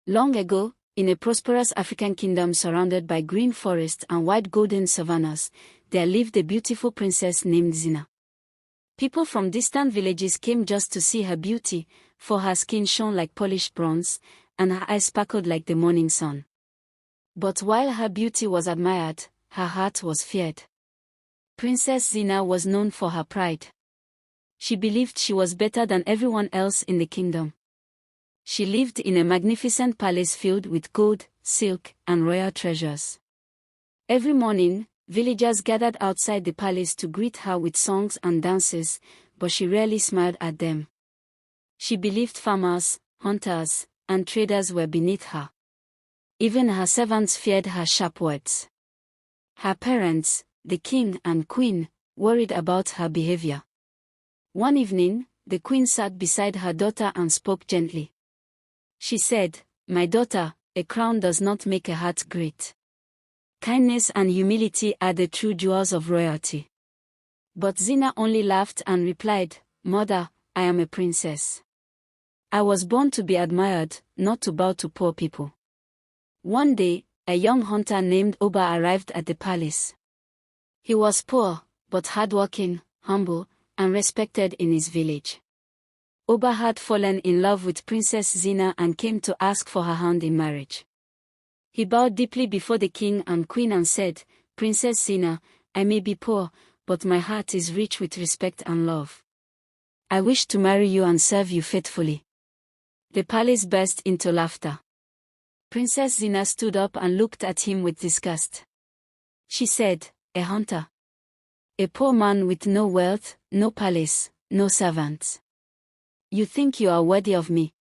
Long ago, in a prosperous African kingdom surrounded by green forests and wide golden savannas, there lived a beautiful princess named Zina. People from distant villages came just to see her beauty, for her skin shone like polished bronze, and her eyes sparkled like the morning sun. But while her beauty was admired, her heart was feared. Princess Zina was known for her pride. She believed she was better than everyone else in the kingdom. She lived in a magnificent palace filled with gold, silk, and royal treasures. Every morning, villagers gathered outside the palace to greet her with songs and dances, but she rarely smiled at them. She believed farmers, hunters, and traders were beneath her. Even her servants feared her sharp words. Her parents, the king and queen, worried about her behavior. One evening, the queen sat beside her daughter and spoke gently. She said, "My daughter, a crown does not make a heart great. Kindness and humility are the true jewels of royalty." But Zina only laughed and replied, "Mother, I am a princess. I was born to be admired, not to bow to poor people." One day, a young hunter named Oba arrived at the palace. He was poor, but hardworking, humble, and respected in his village. Oba had fallen in love with Princess Zina and came to ask for her hand in marriage. He bowed deeply before the king and queen and said, "Princess Zina, I may be poor, but my heart is rich with respect and love. I wish to marry you and serve you faithfully." The palace burst into laughter. Princess Zina stood up and looked at him with disgust. She said, "A hunter? A poor man with no wealth, no palace, no servants. You think you are worthy of me?"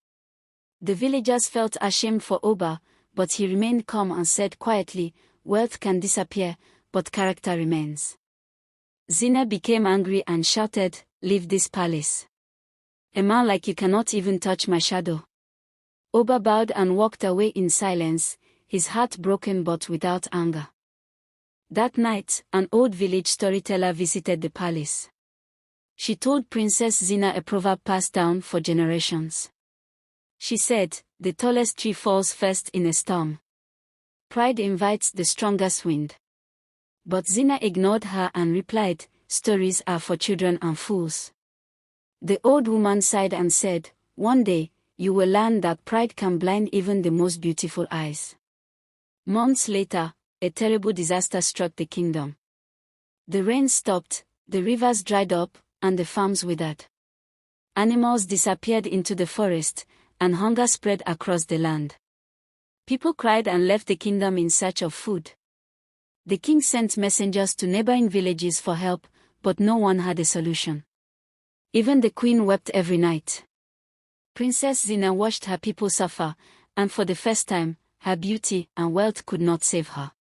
The villagers felt ashamed for Oba, but he remained calm and said quietly, "Wealth can disappear, but character remains." Zina became angry and shouted, "Leave this palace. A man like you cannot even touch my shadow." Oba bowed and walked away in silence, his heart broken but without anger. That night, an old village storyteller visited the palace. She told Princess Zina a proverb passed down for generations. She said, "The tallest tree falls first in a storm. Pride invites the strongest wind." But Zina ignored her and replied, "Stories are for children and fools." The old woman sighed and said, "One day, you will learn that pride can blind even the most beautiful eyes." Months later, a terrible disaster struck the kingdom. The rain stopped, the rivers dried up, and the farms withered. Animals disappeared into the forest, and hunger spread across the land. People cried and left the kingdom in search of food. The king sent messengers to neighboring villages for help, but no one had a solution. Even the queen wept every night. Princess Zina watched her people suffer, and for the first time, her beauty and wealth could not save her.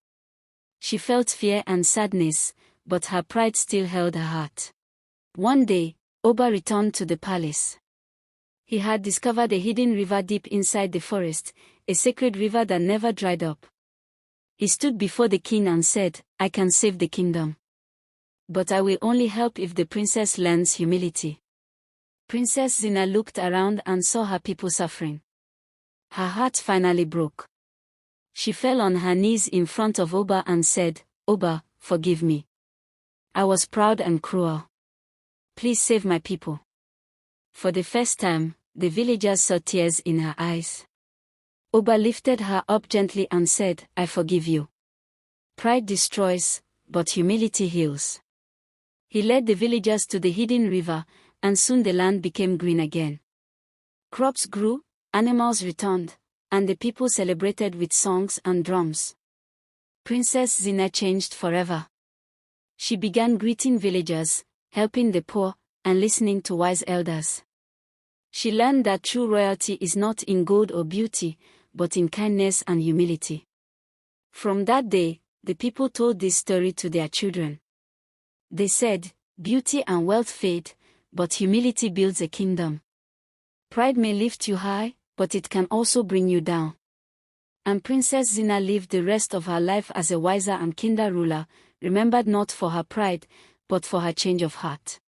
She felt fear and sadness, but her pride still held her heart. One day, Oba returned to the palace. He had discovered a hidden river deep inside the forest, a sacred river that never dried up. He stood before the king and said, "I can save the kingdom. But I will only help if the princess learns humility." Princess Zina looked around and saw her people suffering. Her heart finally broke. She fell on her knees in front of Oba and said, "Oba, forgive me. I was proud and cruel. Please save my people." For the first time, the villagers saw tears in her eyes. Oba lifted her up gently and said, "I forgive you. Pride destroys, but humility heals." He led the villagers to the hidden river, and soon the land became green again. Crops grew, animals returned, and the people celebrated with songs and drums. Princess Zina changed forever. She began greeting villagers, helping the poor, and listening to wise elders. She learned that true royalty is not in gold or beauty, but in kindness and humility. From that day, the people told this story to their children. They said, "Beauty and wealth fade, but humility builds a kingdom. Pride may lift you high, but it can also bring you down." And Princess Zina lived the rest of her life as a wiser and kinder ruler, remembered not for her pride, but for her change of heart.